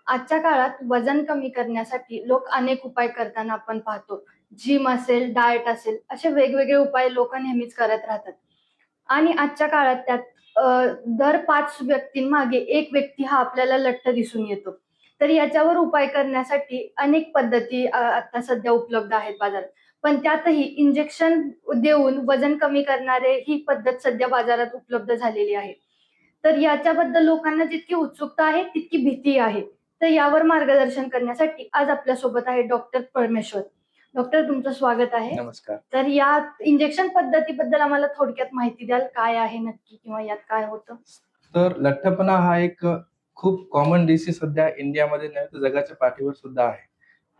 आजच्या काळात वजन कमी करण्यासाठी लोक अनेक उपाय करताना आपण पाहतो. जिम असेल, डाएट असेल, असे वेगवेगळे उपाय लोक नेहमीच करत राहतात. आणि आजच्या काळात त्यात अ, दर 5 व्यक्तींमागे 1 व्यक्ती हा आपल्याला लठ्ठ दिसून येतो. तर याच्यावर उपाय करण्यासाठी अनेक पद्धती आता सध्या उपलब्ध आहेत बाजारात. पण त्यातही इंजेक्शन देऊन वजन कमी करणारे ही पद्धत सध्या बाजारात उपलब्ध झालेली आहे. तर याच्याबद्दल लोकांना जितकी उत्सुकता आहे, तितकी भीती आहे. तर यावर मार्गदर्शन करण्यासाठी आज आपल्यासोबत आहे डॉक्टर परमेश्वर. डॉक्टर तुमचं स्वागत आहे. नमस्कार. तर या इंजेक्शन पद्धतीबद्दल आम्हाला थोडक्यात माहिती द्याल? काय आहे नक्की किंवा यात काय होतं? तर लठ्ठपणा हा एक खूप कॉमन डिसीज सध्या इंडियामध्ये नव्हे तर जगाच्या पाठीवर सुद्धा आहे.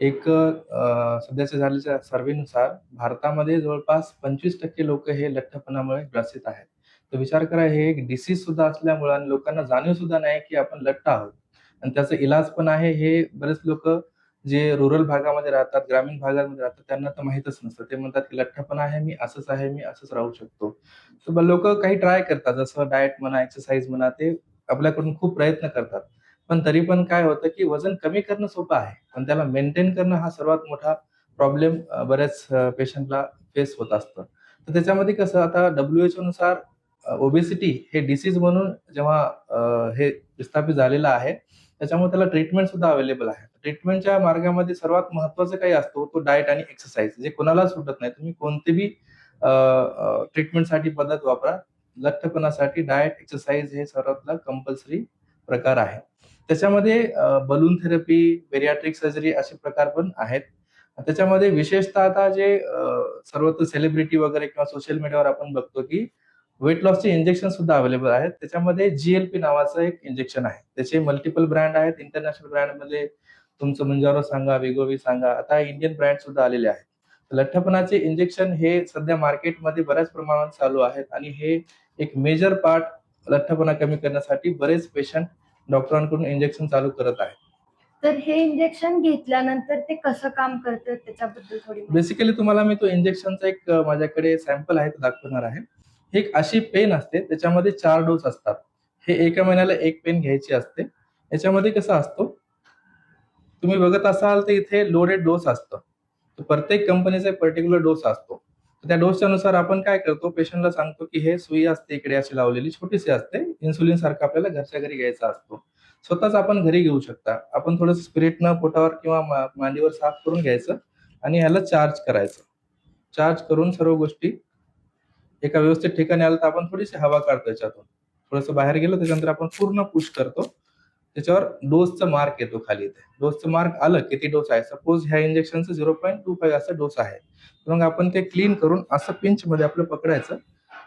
एक सध्याच्या झालेल्या सर्व्हेनुसार भारतामध्ये जवळपास 25% लोकं हे लठ्ठपणामुळे ग्रसित आहेत. तर विचार करा हे एक डिसीज सुद्धा असल्यामुळं आणि लोकांना जाणीव सुद्धा नाही की आपण लठ्ठ आहोत आणि त्याचा इलाज पण आहे. हे बरेच लोकं जे रूरल भागामध्ये राहतात, ग्रामीण भागामध्ये राहतात त्यांना तर माहीतच नसतं. ते म्हणतात की लठ्ठपणा आहे, मी असंच आहे, मी असंच राहू शकतो. तर लोकं काही ट्राय करतात. जसं डाएट म्हणा, एक्सरसाइज म्हणा, ते आपल्याकडून खूप प्रयत्न करतात. पण तरी पण काय होतं, की वजन कमी करणं सोपं आहे. पण त्याला मेंटेन करणं हा सर्वात मोठा प्रॉब्लेम बऱ्याच पेशंटला फेस होत असतं. तर त्याच्यामध्ये कसं आता WHO नुसार ओबेसिटी हे डिसीज म्हणून जेव्हा हे विस्थापित झालेलं आहे, त्याच्यामुळे त्याला ट्रीटमेंट सुद्धा अवेलेबल आहे. ट्रीटमेंटच्या मार्गामध्ये सर्वात महत्त्वाचं काही असतो, तो डाएट आणि एक्सरसाइज जे कोणालाच सुटत नाही. तुम्ही कोणतेही ट्रीटमेंटसाठी पद्धत वापरा. लठ्ठपणासाठी डाएट, एक्सरसाइज हे सर्वातला कंपल्सरी प्रकार आहे. त्याच्यामध्ये बलून थेरपी, बेरियाट्रिक सर्जरी असे प्रकार पण आहेत. त्याच्यामध्ये विशेषतः आता जे सर्वत्र सेलिब्रिटी वगैरे किंवा सोशल मीडियावर आपण बघतो, की वेट लॉसचे इंजेक्शन सुद्धा अवेलेबल आहेत. त्याच्यामध्ये GLP नावाचं एक इंजेक्शन आहे. त्याचे मल्टिपल ब्रँड आहेत. इंटरनॅशनल ब्रँडमध्ये तुमचं मोंजारो सांगा, वेगोवी सांगा. आता इंडियन ब्रँड सुद्धा आलेले आहेत. लठ्ठपणाचे इंजेक्शन हे सध्या मार्केटमध्ये बऱ्याच प्रमाणात चालू आहेत आणि हे एक मेजर पार्ट लठ्ठपणा कमी करण्यासाठी बरेच पेशंट डॉक्टरांकडून इंजेक्शन चालू करत आहेत. तर हे इंजेक्शन घेतल्यानंतर ते कसं काम करतं त्याच्याबद्दल थोडी माहिती? बेसिकली तुम्हाला मी तो इंजेक्शनचा एक माझ्याकडे सॅम्पल आहे, तो दाखवणार आहे. ही एक अशी पेन असते, त्याच्यामध्ये 4 डोस असतात. हे एका महिन्याला 1 पेन घ्यायची असते. याच्यामध्ये कसं असतो, तुम्ही बघत असाल तर इथे लोडेड डोस असतं. तर प्रत्येक कंपनीचा एक पर्टिक्युलर डोस असतो. तर त्या डोसच्या नुसार आपण काय करतो, पेशंटला सांगतो, की हे सुई असते इकडे अशी लावलेली छोटीशी असते. इन्सुलिन सारखं आपल्याला घरच्या घरी घ्यायचा असतो. स्वतःच आपण घरी घेऊ शकता. आपण थोडंसं स्पिरिटनं पोटावर किंवा मांडीवर साफ करून घ्यायचं आणि ह्याला चार्ज करायचं. चार्ज करून सर्व गोष्टी एका व्यवस्थित ठिकाणी आलं तर आपण थोडीशी हवा काढतो याच्यातून. थोडंसं बाहेर गेलो त्याच्यानंतर आपण पूर्ण पुश करतो. त्याच्यावर डोसचा मार्क येतो खाली इथे. डोसचं मार्क आलं किती डोस आहे. सपोज ह्या इंजेक्शनचं 0.25 असा डोस आहे. तर मग आपण ते क्लीन करून असं पिंचमध्ये आपलं पकडायचं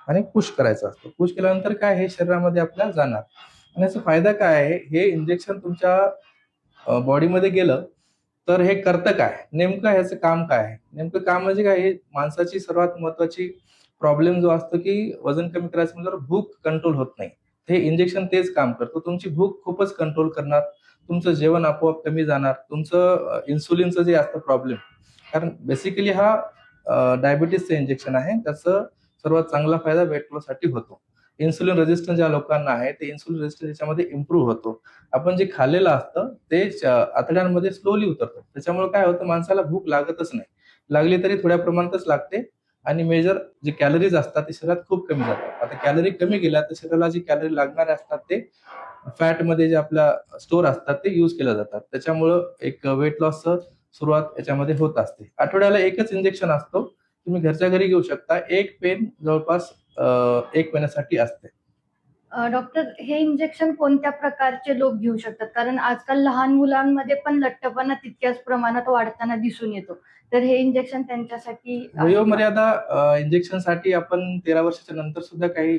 आणि पुश करायचा असतो. पुश केल्यानंतर काय हे शरीरामध्ये आपल्या जाणार आणि याचा फायदा काय आहे, हे इंजेक्शन तुमच्या बॉडीमध्ये गेलं, तर हे करतं काय? नेमकं ह्याचं काम काय आहे? नेमकं काम म्हणजे काय? हे माणसाची सर्वात महत्त्वाची प्रॉब्लेम जो असतो, की वजन कमी करायचं म्हटल्यावर भूक कंट्रोल होत नाही. हे इंजेक्शन तेच काम करतं. तुमची भूक खूपच कंट्रोल करणार. तुमचं जेवण आपोआप कमी जाणार. तुमचं इन्सुलिनचं जे असतं प्रॉब्लेम, कारण बेसिकली हा डायबिटीजचं इंजेक्शन आहे. त्याचा सर्वात चांगला फायदा वेट लॉससाठी होतो. इन्सुलिन रेझिस्टन्स ज्या लोकांना आहे, ते इन्सुलिन रेझिस्टन्स याच्यामध्ये इम्प्रूव्ह होतो. आपण जे खाल्लेलं असतं ते आतड्यांमध्ये स्लोली उतरतं. त्याच्यामुळे काय होतं, माणसाला भूक लागतच नाही. लागली तरी थोड्या प्रमाणातच लागते आणि मेजर जे कॅलरीज असतात ते शरीरात खूप कमी जातात. आता कॅलरी कमी गेल्या तर शरीराला जी कॅलरी लागणारे असतात ते फॅटमध्ये जे आपल्या स्टोअर असतात ते यूज केल्या जातात. त्याच्यामुळं एक वेट लॉसचं सुरुवात याच्यामध्ये होत असते. आठवड्याला एकच इंजेक्शन असतो. तुम्ही घरच्या घरी घेऊ शकता. एक पेन जवळपास 1 महिन्यासाठी असते. डॉक्टर हे इंजेक्शन कोणत्या प्रकारचे लोक घेऊ शकतात? कारण आजकाल लहान मुलांमध्ये पण लठ्ठपणा तितक्याच प्रमाणात वाढताना दिसून येतो. तर हे इंजेक्शन त्यांच्यासाठी आहे का? वयोमर्यादा इंजेक्शनसाठी आपण 13 वर्षाच्या नंतर सुद्धा काही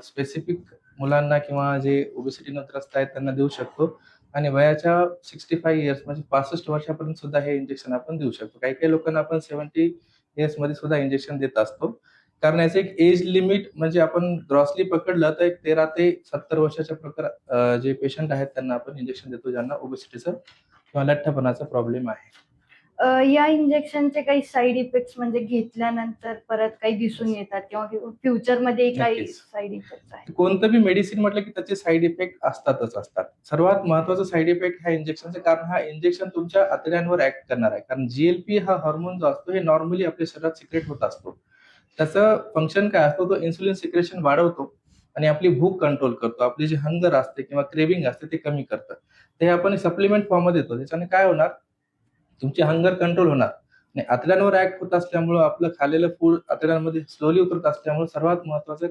स्पेसिफिक मुलांना किंवा जे ओबेसिटीने त्रस्त आहेत त्यांना देऊ शकतो आणि वयाच्या 65 इयर्स म्हणजे 65 वर्षापर्यंत सुद्धा हे इंजेक्शन आपण देऊ शकतो. काही-काही लोकांना आपण 70 इयर्समध्ये सुद्धा इंजेक्शन देत असतो. कारण याचं एक एज लिमिट म्हणजे आपण ग्रॉसली पकडलं तर एक 13 ते 70 वर्षाच्या जे पेशंट आहेत त्यांना आपण इंजेक्शन देतो ज्यांना ओबेसिटीचा किंवा लठ्ठपणाचा प्रॉब्लेम आहे. या इंजेक्शनचे काही साईड इफेक्ट्स म्हणजे घेतल्यानंतर परत काही दिसून येतात किंवा फ्युचरमध्ये काही नक्कीच. साईड इफेक्ट्स आहेत? कोणतं बी मेडिसिन म्हटलं की त्याचे साईड इफेक्ट असतातच असतात. सर्वात महत्त्वाचा साईड इफेक्ट हा इंजेक्शनचा, कारण हा इंजेक्शन तुमच्या आतड्यांवर ऍक्ट करणार आहे. कारण जीएलपी हा हार्मोन जो असतो हे नॉर्मली आपल्या शरीरात सिक्रेट होत असतो. त्याचं फंक्शन काय असतं, तो इन्सुलिन सिक्रेशन वाढवतो आणि आपली भूक कंट्रोल करतो. आपली जी हंगर असते किंवा क्रेव्हिंग असते ते कमी करतं. ते आपण सप्लिमेंट फॉर्ममध्ये देतो. त्याच्याने काय होणार, तुमची हंगर कंट्रोल होणार आणि आतड्यांवर ऍक्ट होत असल्यामुळं आपलं खाल्लेलं फूड आतड्यांमध्ये स्लोली उतरत असल्यामुळे सर्वात महत्वाचं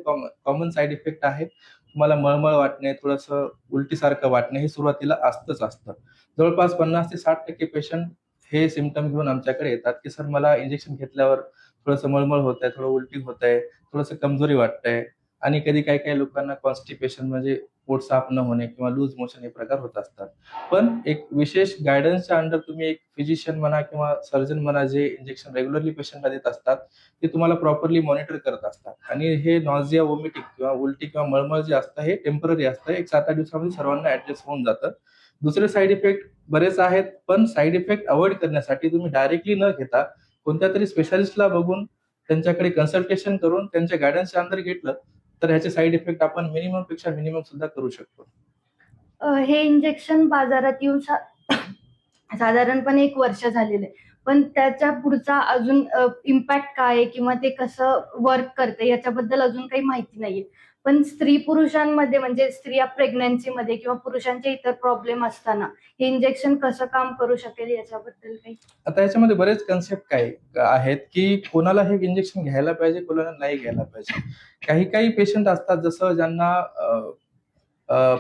कॉमन साईड इफेक्ट आहे, तुम्हाला मळमळ वाटणे, थोडंसं उलटीसारखं वाटणे हे सुरुवातीला असतं. जवळपास 50% ते 60% पेशंट हे सिम्पटम घेऊन आमच्याकडे येतात, की सर मला इंजेक्शन घेतल्यावर थोडंसं मळमळ होत आहे, थोडं उलटी होत आहे, थोडंसं कमजोरी वाटतंय आणि कधी काही लोकांना कॉन्स्टिपेशन म्हणजे पोट साफ न होणे किंवा लूज मोशन हे प्रकार होत असतात. पण एक विशेष गाईडन्सच्या अंडर तुम्ही एक फिजिशियन म्हणा किंवा सर्जन म्हणा, जे इंजेक्शन रेग्युलरली पेशंटला देत असतात, ते तुम्हाला प्रॉपरली मॉनिटर करत असतात. आणि हे नॉझिया, व्हॉमिटिंग किंवा उलटी किंवा मळमळ जे असतं हे टेम्पररी असतं. एक 7-8 दिवसामध्ये सर्वांना ऍडजस्ट होऊन जातं. दुसरे साईड इफेक्ट बरेच आहेत, पण साईड इफेक्ट अव्हॉइड करण्यासाठी तुम्ही डायरेक्टली न घेता कोणत्यातरी स्पेशालिस्टला बघून, त्यांच्याकडे कन्सल्टेशन करून, त्यांच्या गाईडन्सच्या अंडर घेतलं, तर ह्याचे साईड इफेक्ट आपण मिनिमम पेक्षा मिनिमम सुद्धा करू शकतो. हे इंजेक्शन बाजारात येऊन साधारणपणे 1 वर्ष झालेलं आहे. पण त्याच्या पुढचा अजून इम्पॅक्ट काय आहे किंवा ते कसं वर्क करतंय याच्याबद्दल अजून काही माहिती नाहीये. पण स्त्री-पुरुषांमध्ये म्हणजे स्त्रिया प्रेग्नन्सीमध्ये किंवा पुरुषांचे इतर प्रॉब्लेम असताना हे इंजेक्शन कसं काम करू शकेल याच्याबद्दल काही? आता याच्यामध्ये बरेच कन्सेप्ट काय आहेत, की कोणाला हे इंजेक्शन घ्यायला पाहिजे, कोणाला नाही घ्यायला पाहिजे. काही पेशंट असतात, जसं ज्यांना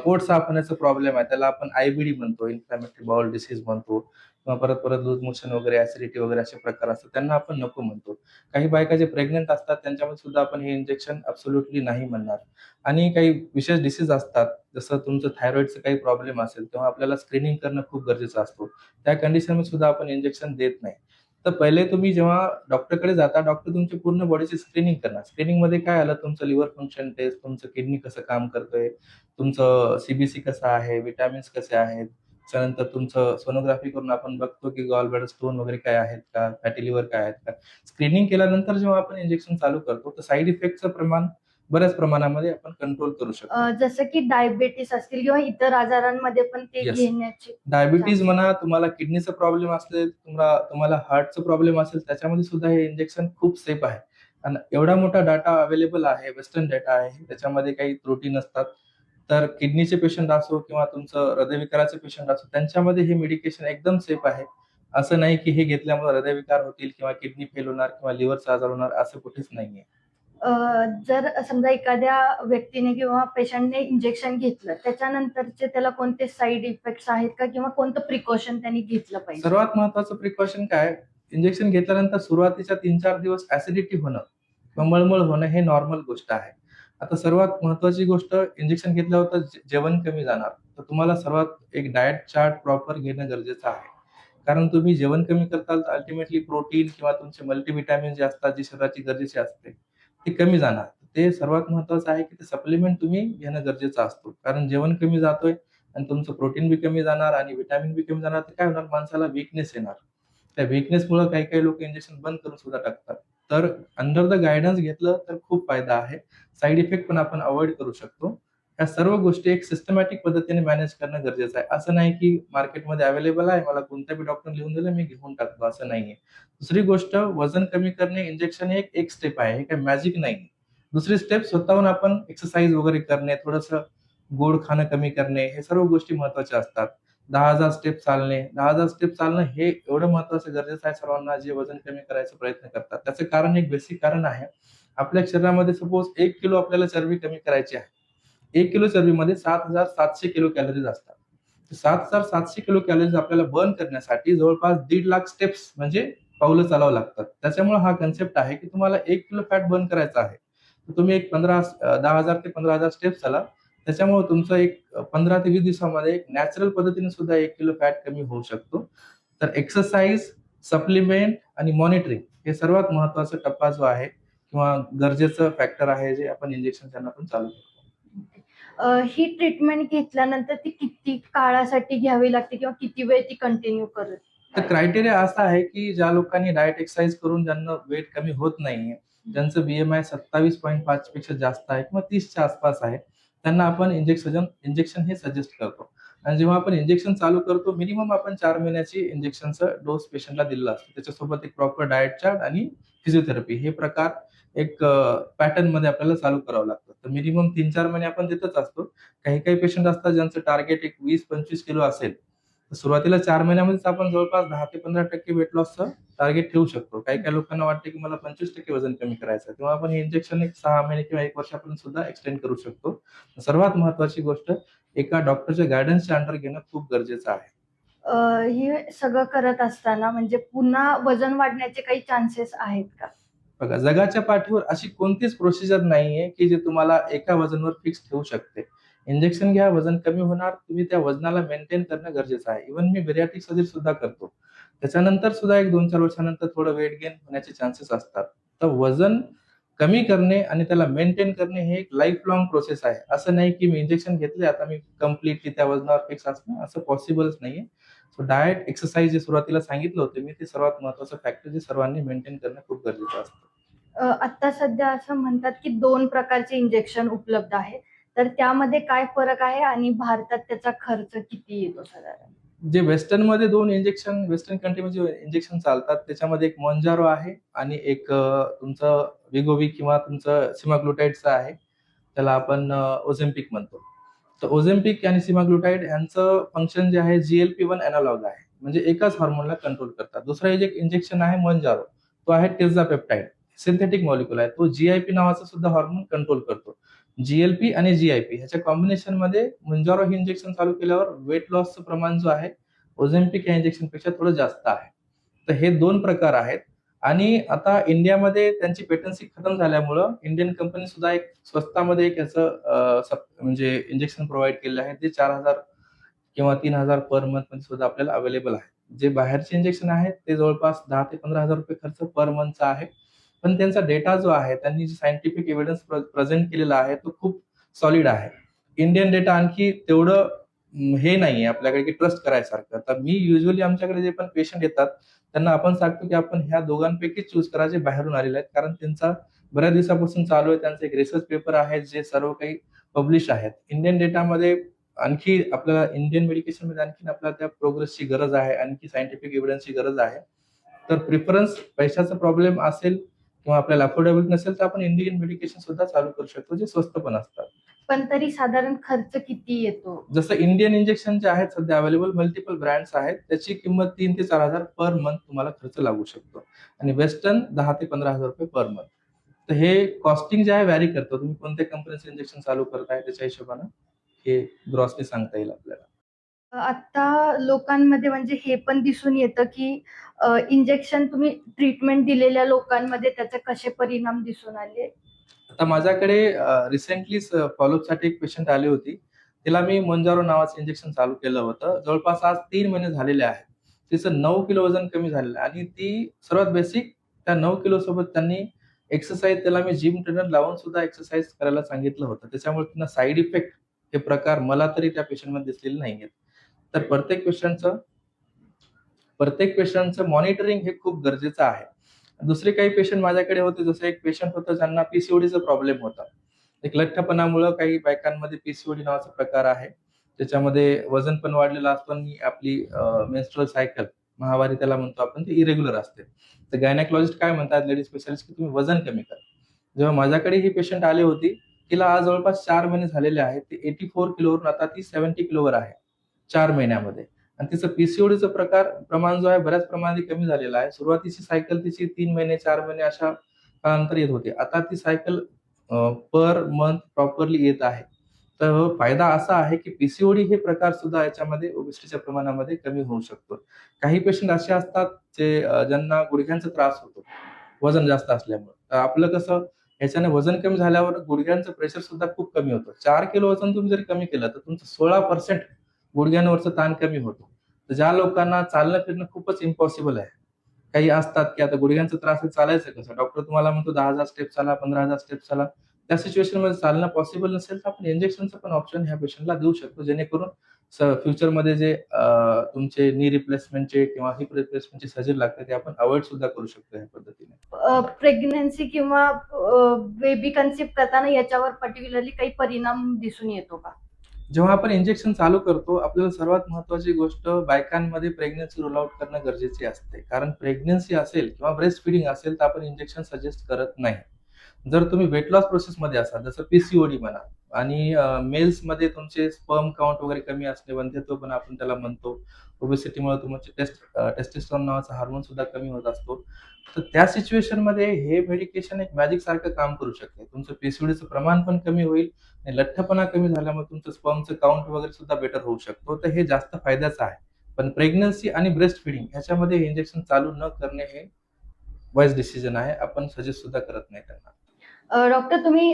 पोट साफ होण्याचा प्रॉब्लेम आहे, त्याला आपण आयबीडी म्हणतो, इन्फ्लॅमेटरी बाउल डिसीज म्हणतो किंवा परत लूज मोशन वगैरे, ऍसिडिटी वगैरे असे प्रकार असतात, त्यांना आपण नको म्हणतो. काही बायका जे प्रेग्नंट असतात त्यांच्यामध्ये सुद्धा आपण हे इंजेक्शन ॲब्सोल्युटली नाही म्हणणार. आणि काही विशेष डिसीज असतात, जसं तुमचं थायरॉइडचं काही प्रॉब्लेम असेल, तेव्हा आपल्याला स्क्रीनिंग करणं खूप गरजेचं असतो. त्या कंडिशनमध्ये सुद्धा आपण इंजेक्शन देत नाही. तर पहिले तुम्ही जेव्हा डॉक्टरकडे जाता, डॉक्टर तुमची पूर्ण बॉडीची स्क्रीनिंग करणार. स्क्रीनिंगमध्ये काय आलं, तुमचं लिव्हर फंक्शन टेस्ट, तुमचं किडनी कसं काम करतंय, तुमचं सीबीसी कसं आहे, विटामिन्स कसे आहेत, त्यानंतर तुमचं सोनोग्राफी करून आपण बघतो की गॉल ब्लॅडर स्टोन वगैरे काय आहेत का, फॅटी लिव्हर काय आहेत का. स्क्रीनिंग केल्यानंतर जेव्हा आपण इंजेक्शन चालू करतो, तर साईड इफेक्टचं प्रमाण बऱ्याच प्रमाणामध्ये आपण कंट्रोल करू शकतो. जसं की डायबिटीस असतील किंवा इतर आजारांमध्ये पण ते येस. घेण्याचे डायबिटीज चान्सेस. म्हणा, तुम्हाला किडनीचा प्रॉब्लेम असेल, तुम्हाला हार्टचा प्रॉब्लेम असेल, त्याच्यामध्ये सुद्धा हे इंजेक्शन खूप सेफ आहे. आणि एवढा मोठा डाटा अवेलेबल आहे, वेस्टर्न डाटा आहे, त्याच्यामध्ये काही त्रुटी नसतात. तर किडनीचे पेशंट असो किंवा तुमचं हृदयविकाराचे पेशंट असो, त्यांच्यामध्ये हे मेडिकेशन एकदम सेफ आहे. असं नाही की हे घेतल्यामुळे हृदयविकार होतील किंवा किडनी फेल होणार किंवा लिव्हरचा आजार होणार, असं कुठेच नाहीये. जर समजा एखाद्या व्यक्तीने किंवा पेशंटने इंजेक्शन घेतलं, त्याच्यानंतरचे त्याला कोणते साइड इफेक्ट्स आहेत का किंवा कोणतं प्रिकॉशन त्यांनी घेतलं पाहिजे? सर्वात महत्वाचं प्रिकॉशन काय? इंजेक्शन घेतल्यानंतर सुरुवातीच्या 3-4 दिवस ॲसिडिटी होणं किंवा मळमळ होणं हे नॉर्मल गोष्ट आहे. आता सर्वात महत्वाची गोष्ट, इंजेक्शन घेतल्यावर तर जेवण कमी जाणार. तर तुम्हाला सर्वात एक डायट चार्ट प्रॉपर घेणं गरजेचं आहे. कारण तुम्ही जेवण कमी करताल तर अल्टिमेटली प्रोटीन किंवा तुमचे मल्टीव्हिटॅमिन जे असतात, जी शरीराची गरजेची असते, ती कमी जाणार. ते सर्वात महत्वाचं आहे, की ते सप्लिमेंट तुम्ही घेणं गरजेचं असतं. कारण जेवण कमी जातोय आणि तुमचं प्रोटीन बी कमी जाणार आणि व्हिटॅमिन बी कमी जाणार, तर काय होणार, माणसाला वीकनेस येणार. त्या वीकनेसमुळे काही लोक इंजेक्शन बंद करून सुद्धा टाकतात. तर अंडर द गाईडन्स घेतलं तर खूप फायदा आहे. साइड इफेक्ट पण आपण अव्हॉइड करू शकतो. या सर्व गोष्टी एक सिस्टमॅटिक पद्धतीने मॅनेज करणं गरजेचं आहे. असं नाही की मार्केटमध्ये अवेलेबल आहे, मला कोणत्या बी डॉक्टरने लिहून दिलं मी घेऊन टाकतो, असं नाहीये. दुसरी गोष्ट, वजन कमी करणे, इंजेक्शन हे एक स्टेप आहे, हे काही मॅजिक नाही. दुसरी स्टेप, स्वतःहून आपण एक्सरसाइज वगैरे करणे, थोडंसं गोड खाणं कमी करणे, हे सर्व गोष्टी महत्वाच्या असतात. 10,000 स्टेप चालणे, 10,000 स्टेप चालणं हे एवढं महत्वाचं गरजेचं आहे सर्वांना, जे वजन कमी करायचा प्रयत्न करतात. त्याचं कारण, एक बेसिक कारण आहे. आपल्या शरीरामध्ये सपोज 1 किलो आपल्याला चरबी कमी करायची आहे. 1 किलो चरबीमध्ये 7,700 किलो कॅलरीज असतात. 7,700 किलो कॅलरीज आपल्याला बर्न करण्यासाठी जवळपास 1.5 लाख स्टेप्स म्हणजे पावलं चालावं लागतात. त्याच्यामुळे हा कन्सेप्ट आहे, की तुम्हाला 1 किलो फॅट बर्न करायचा आहे. तर तुम्ही एक 10,000 ते 15,000 स्टेप्स चाला. त्याच्यामुळे तुमचं एक 15 ते 20 दिवसामध्ये एक नॅचरल पद्धतीने सुद्धा 1 किलो फॅट कमी होऊ शकतो. तर एक्सरसाइज, सप्लिमेंट आणि मॉनिटरिंग हे सर्वात महत्वाचा टप्पा जो आहे किंवा गरजेचं फॅक्टर आहे, जे आपण इंजेक्शन त्यांना पण चालू करतो. ही ट्रीटमेंट घेतल्यानंतर ती किती काळासाठी घ्यावी लागते किंवा किती वेळ ती कंटिन्यू करत? तर क्रायटेरिया असा आहे की ज्या लोकांनी डाएट एक्सरसाइज करून ज्यांना वेट कमी होत नाहीये, ज्यांचं BMI 27.5 पेक्षा जास्त आहे किंवा 30च्या आसपास आहे, त्यांना आपण इंजेक्शन हे सजेस्ट करतो. आणि जेव्हा आपण इंजेक्शन चालू करतो, मिनिमम आपण 4 महिन्याची इंजेक्शनचा डोस पेशंटला दिलेला असतो. त्याच्यासोबत एक प्रॉपर डाएट चार्ट आणि फिजिओथेरपी हे प्रकार एक पॅटर्नमध्ये आपल्याला चालू करावं लागतं. तर मिनिमम 3-4 महिने आपण देतच असतो. काही-काही पेशंट असतात ज्यांचं टार्गेट एक 20-25 किलो असेल, तर सुरुवातीला 4 महिन्यामध्येच आपण जवळपास 10 ते 15% वेट लॉसचं टार्गेट ठेवू शकतो. काही-काही लोकांना वाटतं की मला 25% वजन कमी करायचं आहे. तेव्हा आपण हे इंजेक्शन एक 6 महिने किंवा 1 वर्षापर्यंत सुद्धा एक्सटेंड करू शकतो. सर्वात महत्त्वाची गोष्ट एका डॉक्टरच्या गाईडन्सच्या अंडर घेणं खूप गरजेचं आहे. हे सगळं करत असताना म्हणजे पुन्हा वजन वाढण्याचे काही चान्सेस आहेत का? बघा, जगाच्या पाठीवर अशी कोणतीच प्रोसिजर नाहीये, की जे तुम्हाला एका वजनवर फिक्स ठेवू शकते. इंजेक्शन घ्या, वजन कमी होणार. तुम्ही त्या वजनाला मेंटेन करणं गरजेचं आहे. इव्हन मी बेरियाट्रिक सर्जरी सुद्धा करतो. त्याच्यानंतर सुद्धा एक 2-4 वर्षानंतर थोडं वेट गेन होण्याचे चान्सेस असतात. तर वजन कमी करणे आणि त्याला मेंटेन करणे हे एक लाईफ लाँग प्रोसेस आहे. असं नाही, की मी इंजेक्शन घेतले, आता मी कंप्लीटली त्या वजनावर फिक्स असणं असं पॉसिबलच नाहीये. सो डायट, एक्सरसाइज जे सुरुवातीला सांगितलं होतं मी, ते सर्वात महत्त्वाचं फॅक्टर जे सर्वांनी मेंटेन करणं खूप गरजेचं असतं. आता सध्या असं म्हणतात की 2 प्रकारचे इंजेक्शन उपलब्ध आहे. तर त्यामध्ये काय फरक आहे आणि भारतात त्याचा खर्च किती येतो साधारण? जे वेस्टर्नमध्ये 2 वेस्टर्न कंट्रीमध्ये जे इंजेक्शन चालतात, त्याच्यामध्ये एक मोंजारो आहे आणि एक तुमचं वेगोवी किंवा तुमचं सेमाग्लुटाइडचं आहे. त्याला आपण ओझेम्पिक म्हणतो. तर ओझेम्पिक आणि सेमाग्लुटाइड यांचं फंक्शन जे आहे GLP-1 एनालॉग आहे. म्हणजे एकाच हार्मोनला कंट्रोल करतात. दुसरा एक इंजेक्शन आहे मोंजारो. तो आहे टिर्झापेप्टाइड. सिंथेटिक मॉलिक्यूल आहे. तो GIP नावाचा सुद्धा हार्मोन कंट्रोल करतो. GLP आणि GIP ह्याच्या कॉम्बिनेशनमध्ये मोंजारो हे इंजेक्शन चालू केल्यावर वेट लॉसचं प्रमाण जो आहे, ओझेम्पिक या इंजेक्शनपेक्षा थोडं जास्त आहे. तर हे 2 प्रकार आहेत आणि आता इंडियामध्ये त्यांची पेटन्सी खतम झाल्यामुळं इंडियन कंपनी सुद्धा एक स्वस्तामध्ये एक म्हणजे इंजेक्शन प्रोव्हाईड केलेलं आहे. ते 4,000 किंवा 3,000 पर मंथमध्ये सुद्धा आपल्याला अवेलेबल आहे. जे बाहेरचे इंजेक्शन आहेत, ते जवळपास 10,000 ते 15,000 खर्च पर मंथचा आहे. पण त्यांचा डेटा जो आहे, त्यांनी जे सायंटिफिक एव्हिडन्स प्रेझेंट केलेला आहे, तो खूप सॉलिड आहे. इंडियन डेटा आणखी तेवढं हे नाहीये आपल्याकडे की ट्रस्ट करायसारखं. तर मी युजुअली आमच्याकडे जे पण पेशंट येतात, त्यांना आपण सांगतो की आपण ह्या दोघांपैकी चूज करा जे बाहेरून आलेले आहेत. कारण त्यांचा बऱ्याच दिवसापासून चालू आहे. त्यांचे एक रिसर्च पेपर आहे, जे सर्व काही पब्लिश आहेत. इंडियन डेटामध्ये आणखी आपल्याला इंडियन मेडिकेशनमध्ये आणखीन आपल्याला त्या प्रोग्रेसची गरज आहे. आणखी सायंटिफिक एव्हिडन्सची गरज आहे. तर प्रिफरन्स पैशाचा प्रॉब्लेम असेल किंवा आपल्याला अफोर्डेबल नसेल, तर आपण इंडियन मेडिकेशन सुद्धा चालू करू शकतो, जे स्वस्त पण असतात. पण तरी साधारण खर्च किती येतो? जसं इंडियन इंजेक्शन जे आहेत सध्या अवेलेबल मल्टिपल ब्रँड्स आहेत. त्याची किंमत 3,000 ते 4,000 पर मंथ तुम्हाला खर्च लागू शकतो आणि वेस्टर्न 10,000 ते 15,000 पर मंथ. तर हे कॉस्टिंग जे आहे व्हॅरी करतं. तुम्ही कोणत्या कंपनीचं इंजेक्शन चालू करताय त्याच्या हिशोबानं हे ग्रॉसली सांगता येईल आपल्याला. आता लोकांमध्ये म्हणजे हे पण दिसून येतं की इंजेक्शन तुम्ही ट्रीटमेंट दिलेल्या लोकांमध्ये त्याचे कसे परिणाम दिसून आले? आता माझ्याकडे रिसेंटलीच फॉलोअपसाठी एक पेशंट आली होती. तिला मी मोंजारो नावाचं इंजेक्शन चालू केलं होतं. जवळपास आज 3 महिने झालेले आहेत. तिचं 9 किलो वजन कमी झालेलं आहे आणि ती सर्वात बेसिक त्या 9 किलो सोबत त्यांनी एक्सरसाइज त्याला मी जिम ट्रेनर लावून सुद्धा एक्सरसाइज करायला सांगितलं होतं. त्याच्यामुळे त्यांना साइड इफेक्ट हे प्रकार मला तरी त्या पेशंटमध्ये दिसलेले नाहीयेत. तर प्रत्येक पेशंटचं मॉनिटरिंग हे खूप गरजेचं आहे. दुसरे काही पेशंट माझ्याकडे होते, जसं एक पेशंट होतं ज्यांना पीसीओडीचा प्रॉब्लेम होता. एक लठ्ठपणामुळं काही बायकांमध्ये पीसीओडी नावाचा प्रकार आहे. त्याच्यामध्ये वजन पण वाढलेलं असतं आणि आपली मेन्स्ट्रुअल सायकल, माहवारी त्याला म्हणतो आपण, ती इरेग्युलर असते. तर गायनेकॉलॉजिस्ट काय म्हणतात लेडीज स्पेशालिस्ट, की तुम्ही वजन कमी करा. जेव्हा माझ्याकडे ही पेशंट आली होती, तिला आज जवळपास 4 महिने झालेले आहेत. ती 84 किलोवरून आता ती 70 किलोवर आहे 4 महिन्यामध्ये. आणि तिचं पीसीओडीचं प्रमाण जो आहे बऱ्याच प्रमाणात कमी झालेलं आहे. सुरुवातीची सायकल तिची 3 महिने, 4 महिने अशा कालांतर येत होती. आता ती सायकल पर मंथ प्रॉपरली येत आहे. तर फायदा असा आहे, की पीसीओडी हे प्रकार सुद्धा याच्यामध्ये ओबेसिटीच्या प्रमाणामध्ये कमी होऊ शकतो. काही पेशंट असे असतात जे ज्यांना गुडघ्यांचा त्रास होतो, वजन जास्त असल्यामुळे. तर आपलं कसं ह्याच्याने वजन कमी झाल्यावर गुडघ्यांचं प्रेशर सुद्धा खूप कमी होतं. 4 किलो वजन तुम्ही जरी कमी केलं, तर तुमचं 16% गुडघ्यांवरचा ताण कमी होतो. तर ज्या लोकांना चालणं-फिरणं खूपच इम्पॉसिबल आहे. काही असतात, की आता गुडघ्यांचा त्रास आहे, चालायचं कसं? डॉक्टर तुम्हाला म्हणतो 10,000 स्टेप चाला, 15,000 स्टेप चाला. त्या सिच्युएशनमध्ये चालणं पॉसिबल नसेल, तर आपण इंजेक्शनचं पण ऑप्शन ह्या पेशंटला देऊ शकतो. जेणेकरून फ्युचरमध्ये जे तुमचे नी रिप्लेसमेंटचे किंवा हिप रिप्लेसमेंटचे सर्जरी लागते ते आपण अवॉइड सुद्धा करू शकतो ह्या पद्धतीने. प्रेग्नन्सी किंवा बेबी कन्सीव्ह करताना याच्यावर पर्टिक्युलरली काही परिणाम दिसून येतो का? जेव्हा आपण इंजेक्शन चालू करतो, आपल्याला सर्वात महत्त्वाची गोष्ट बायकांमध्ये प्रेग्नन्सी रूल आउट करणं गरजेचे असते. कारण प्रेग्नन्सी असेल किंवा ब्रेस्ट फीडिंग असेल, तर आपण इंजेक्शन सजेस्ट करत नाही. जर तुम्ही वेट लॉस प्रोसेसमध्ये असाल, जसं पीसीओडी म्हणा आणि मेल्समध्ये तुमचे स्पर्म काउंट वगैरे कमी असणे, वंध्यत्वपणा आपण त्याला म्हणतो. ओबेसिटीमुळे तुमचे टेस्टोस्टेरॉन नावाचा हार्मोन सुद्धा कमी होत असतो. तर त्या सिच्युएशनमध्ये हे मेडिकेशन एक मॅजिक सारखं काम करू शकते. तुमचं पीसीओडीचं प्रमाण पण कमी होईल आणि लठ्ठपणा कमी झाल्यामुळे तुमचं स्पर्मचं काउंट वगैरे सुद्धा बेटर होऊ शकतो. तर हे जास्त फायद्याचं आहे. पण प्रेग्नन्सी आणि ब्रेस्ट फीडिंग ह्याच्यामध्ये इंजेक्शन चालू न करणे हे वाईज डिसिजन आहे. आपण सजेस्ट सुद्धा करत नाही त्यांना. डॉक्टर, तुम्ही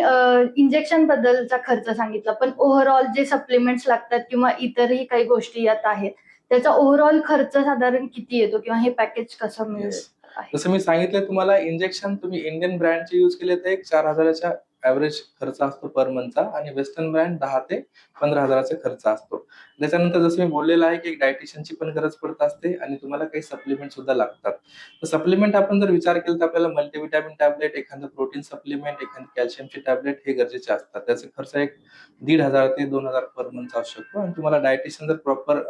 इंजेक्शन बद्दलचा खर्च सांगितला, पण ओव्हरऑल जे सप्लिमेंट्स लागतात किंवा इतरही काही गोष्टी यात आहेत, त्याचा ओव्हरऑल खर्च साधारण किती येतो किंवा हे पॅकेज कसं मिळेल Yes. आहे? जसं मी सांगितलं तुम्हाला, इंजेक्शन तुम्ही इंडियन ब्रँडचे यूज केले तर एक 4,000च्या ॲव्हरेज खर्च असतो पर मंथचा आणि वेस्टर्न ब्रँड 10 ते 15,000चा खर्च असतो. त्याच्यानंतर जसं मी बोललेलं आहे, की एक डायटिशियनची पण गरज पडत असते आणि तुम्हाला काही सप्लिमेंट सुद्धा लागतात. तर सप्लिमेंट आपण जर विचार केला तर आपल्याला मल्टीव्हिटॅमिन टॅबलेट, एखादं प्रोटीन सप्लिमेंट, एखादी कॅल्शियमची टॅबलेट हे गरजेचे असतात. त्याचा खर्च एक 1,500 ते 2,000 पर मंथ असू शकतो आणि तुम्हाला डायटिशियन जर प्रॉपर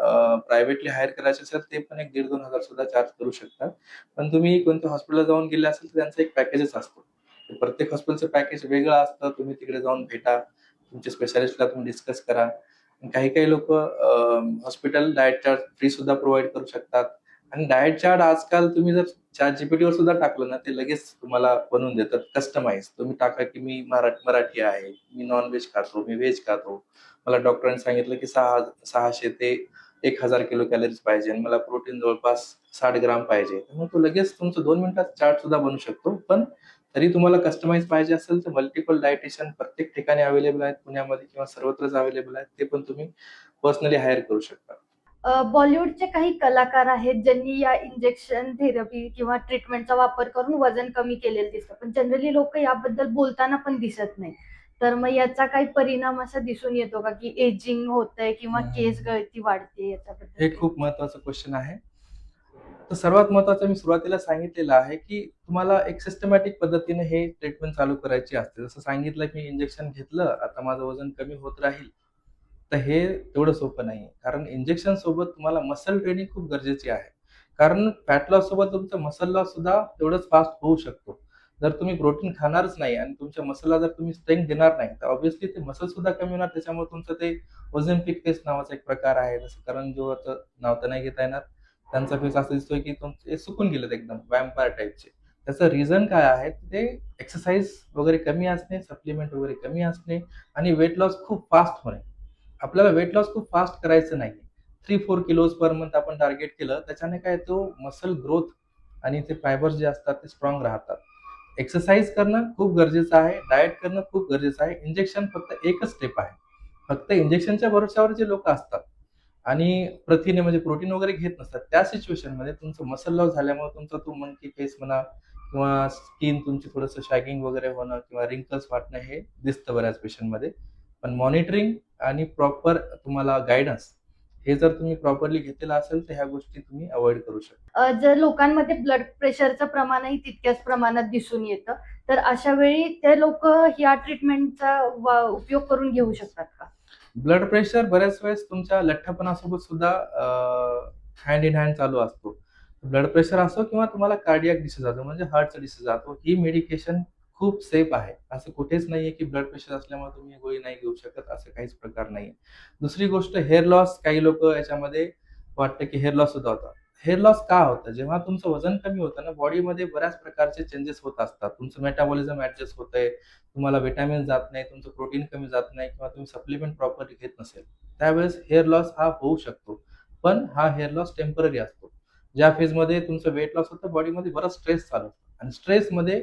प्रायव्हेटली हायर करायचे असेल, ते पण एक 1,500-2,000 सुद्धा चार्ज करू शकतात. पण तुम्ही कोणत्या हॉस्पिटलला जाऊन गेले असेल तर त्यांचं एक पॅकेजच असतो. प्रत्येक हॉस्पिटलचं पॅकेज वेगळं असतं. तुम्ही तिकडे जाऊन भेटा. तुमच्या स्पेशालिस्टला तुम्ही डिस्कस करा. काही-काही लोकं हॉस्पिटल डाएट चार्ट फ्री सुद्धा प्रोव्हाईड करू शकतात आणि डाएट चार्ट आजकाल तुम्ही जर ChatGPTवर सुद्धा टाकलं ना, ते लगेच तुम्हाला बनवून देतात कस्टमाइज. तुम्ही टाका की मी मराठी आहे, मी नॉन-व्हेज खातो, मी व्हेज खातो. मला डॉक्टरांनी सांगितलं की 600 ते 1,000 किलो कॅलरीज पाहिजे आणि मला प्रोटीन जवळपास 60 ग्राम पाहिजे. मग तो लगेच तुमचं 2 मिनिटात चार्ट सुद्धा बनू शकतो. पण तरी तुम्हाला कस्टमाइज पाहिजे असेल तर मल्टिपल डायटिशियन प्रत्येक ठिकाणी अवेलेबल आहेत. पुण्यामध्ये किंवा सर्वत्रच अवेलेबल आहेत. ते पण तुम्ही पर्सनली हायर करू शकता. बॉलिवूडचे काही कलाकार आहेत ज्यांनी या इंजेक्शन थेरपी किंवा ट्रीटमेंटचा वापर करून वजन कमी केलेलं दिसतं, पण जनरली लोक याबद्दल बोलताना पण दिसत नाही. तर मग याचा काही परिणाम असा दिसून येतो का, की एजिंग होतंय किंवा केस गळती वाढते याच्याबद्दल? हे खूप महत्वाचं क्वेश्चन आहे. तर सर्वात महत्त्वाचं मी सुरुवातीला सांगितलेलं आहे, की तुम्हाला एक सिस्टमॅटिक पद्धतीने हे ट्रीटमेंट चालू करायची असते. जसं सांगितलं, की इंजेक्शन घेतलं, आता माझं वजन कमी होत राहील. तर हे तेवढं सोपं नाहीये. कारण इंजेक्शन सोबत तुम्हाला मसल ट्रेनिंग खूप गरजेची आहे. कारण फॅट लॉस सोबत तुमचं मसल लॉस सुद्धा तेवढंच फास्ट होऊ शकतो. जर तुम्ही प्रोटीन खाणारच नाही आणि तुमच्या मसलला जर तुम्ही स्ट्रेंथ देणार नाही, तर ऑब्व्हियसली ते मसल सुद्धा कमी होणार. त्याच्यामुळे तुमचं ते ऑझेम्पिक फेस नावाचा एक प्रकार आहे. जसं करण जोहरचं नाव तर नाही घेता येणार. त्यांचा फेस असा दिसतोय, की तुमचे सुकून गेलेत एकदम व्हॅम्पायर टाइपचे. त्याचं रिझन काय आहे? ते एक्सरसाइज वगैरे कमी असणे, सप्लिमेंट वगैरे कमी असणे आणि वेट लॉस खूप फास्ट होणे. आपल्याला वेट लॉस खूप फास्ट करायचं नाहीये. 3-4 किलोज पर मंथ आपण टार्गेट केलं, त्याच्याने काय तो मसल ग्रोथ आणि ते फायबर्स जे असतात ते स्ट्रॉंग राहतात. एक्सरसाइज करणं खूप गरजेचं आहे. डाएट करणं खूप गरजेचं आहे. इंजेक्शन फक्त एकच स्टेप आहे. फक्त इंजेक्शनच्या भरोश्यावर जे लोकं असतात आणि प्रथिने म्हणजे प्रोटीन वगैरे घेत नसतात, त्या सिच्युएशनमध्ये तुमचं मसल लॉस झाल्यामुळे तुमचा तो मंकी फेस म्हणा किंवा स्किन तुमची थोडंसं शॅगिंग वगैरे होणं किंवा रिंकल्स वाटणं हे दिसतं बऱ्याच पेशंटमध्ये. पण मॉनिटरिंग आणि प्रॉपर तुम्हाला गाईडन्स हे जर तुम्ही प्रॉपरली घेतलेलं असेल, तर ह्या गोष्टी तुम्ही अव्हॉइड करू शकता. जर लोकांमध्ये ब्लड प्रेशरचं प्रमाणही तितक्याच प्रमाणात दिसून येतं, तर अशा वेळी ते लोक या ट्रीटमेंटचा उपयोग करून घेऊ शकतात का? ब्लड प्रेशर बऱ्याच वेळेस तुमच्या लठ्ठपणासोबत सुद्धा हँड इन हँड चालू असतो. ब्लड प्रेशर असो किंवा तुम्हाला कार्डियाक डिसीज असो म्हणजे हार्टचा डिसीज असो, ही मेडिकेशन खूप सेफ आहे. असं कुठेच नाहीये की ब्लड प्रेशर असल्यामुळे तुम्ही गोळी नाही घेऊ शकत, असं काहीच प्रकार नाहीये. दुसरी गोष्ट हेअर लॉस, काही लोकं याच्यामध्ये वाटतं की हेअर लॉस सुद्धा होतं. हेअर लॉस का होतं? जेव्हा तुमचं वजन कमी होतं ना, बॉडीमध्ये बऱ्याच प्रकारचे चेंजेस होत असतात. तुमचं मेटाबॉलिझम ॲडजस्ट होतंय, तुम्हाला व्हिटॅमिन जात नाही, तुमचं प्रोटीन कमी जात नाही किंवा तुम्ही सप्लिमेंट प्रॉपरली घेत नसेल, त्यावेळेस हेअर लॉस हा होऊ शकतो. पण हा हेअर लॉस टेम्पररी असतो. ज्या फेजमध्ये तुमचं वेट लॉस होतं, बॉडीमध्ये बराच स्ट्रेस चालू असतो आणि स्ट्रेसमध्ये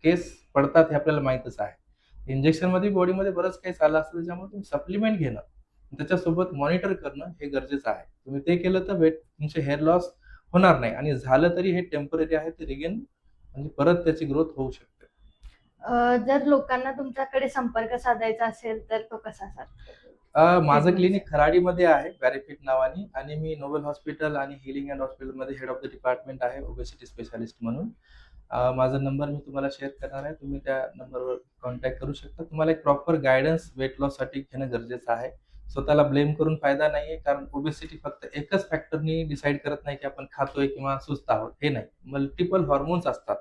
केस पडतात हे आपल्याला माहीतच आहे. इंजेक्शनमध्ये बॉडीमध्ये बरंच काही चाललं असतं, त्याच्यामुळे तुम्ही सप्लिमेंट घेणं, त्याच्यासोबत मॉनिटर करणं हे गरजेचं आहे. तुम्ही ते केलं तर तुमचे हेअर लॉस होणार नाही आणि झालं तरी हे टेम्पररी आहे. ते रिगेन म्हणजे परत त्याची ग्रोथ होऊ शकते. जर लोकांना तुमच्याकडे संपर्क साधायचा असेल तर तो कसा साधता? माझं treatment? क्लिनिक खराडीमध्ये आहे पॅराफिट नावाने, आणि मी नोबल हॉस्पिटल आणि हिलिंग अँड हॉस्पिटलमध्ये हेड ऑफ द डिपार्टमेंट आहे ओबेसिटी स्पेशालिस्ट म्हणून. माझा नंबर मी तुम्हाला शेअर करणार आहे. तुम्ही त्या नंबरवर कॉन्टॅक्ट करू शकता. तुम्हाला एक प्रॉपर गाईडन्स वेट लॉससाठी घेणं गरजेचं आहे. स्वतःला ब्लेम करून फायदा नाहीये, कारण ओबेसिटी फक्त एकच फॅक्टरनी डिसाईड करत नाही की आपण खातोय किंवा सुस्त आहोत, हे नाही. मल्टिपल हॉर्मोन्स असतात.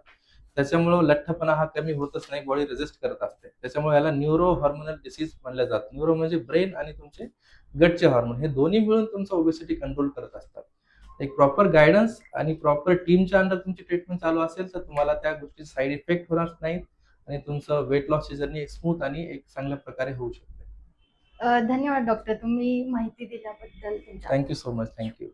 त्याच्यामुळं लठ्ठपणा हा कमी होतच नाही, बॉडी रेजिस्ट करत असते. त्याच्यामुळे याला न्यूरो हॉर्मोनल डिसीज म्हणलं जातं. न्यूरो म्हणजे ब्रेन आणि तुमचे गटचे हार्मोन, हे दोन्ही मिळून तुमचं ओबेसिटी कंट्रोल करत असतात. एक प्रॉपर गाईडन्स आणि प्रॉपर टीमच्या अंडर तुमची ट्रीटमेंट चालू असेल तर तुम्हाला त्या गोष्टीचे साईड इफेक्ट होणार नाहीत, आणि तुमचं वेट लॉसची जर्नी एक स्मूथ आणि एक चांगल्या प्रकारे होऊ शकते. धन्यवाद डॉक्टर, तुम्ही माहिती दिल्याबद्दल तुमच्या थँक्यू सो मच. थँक्यू.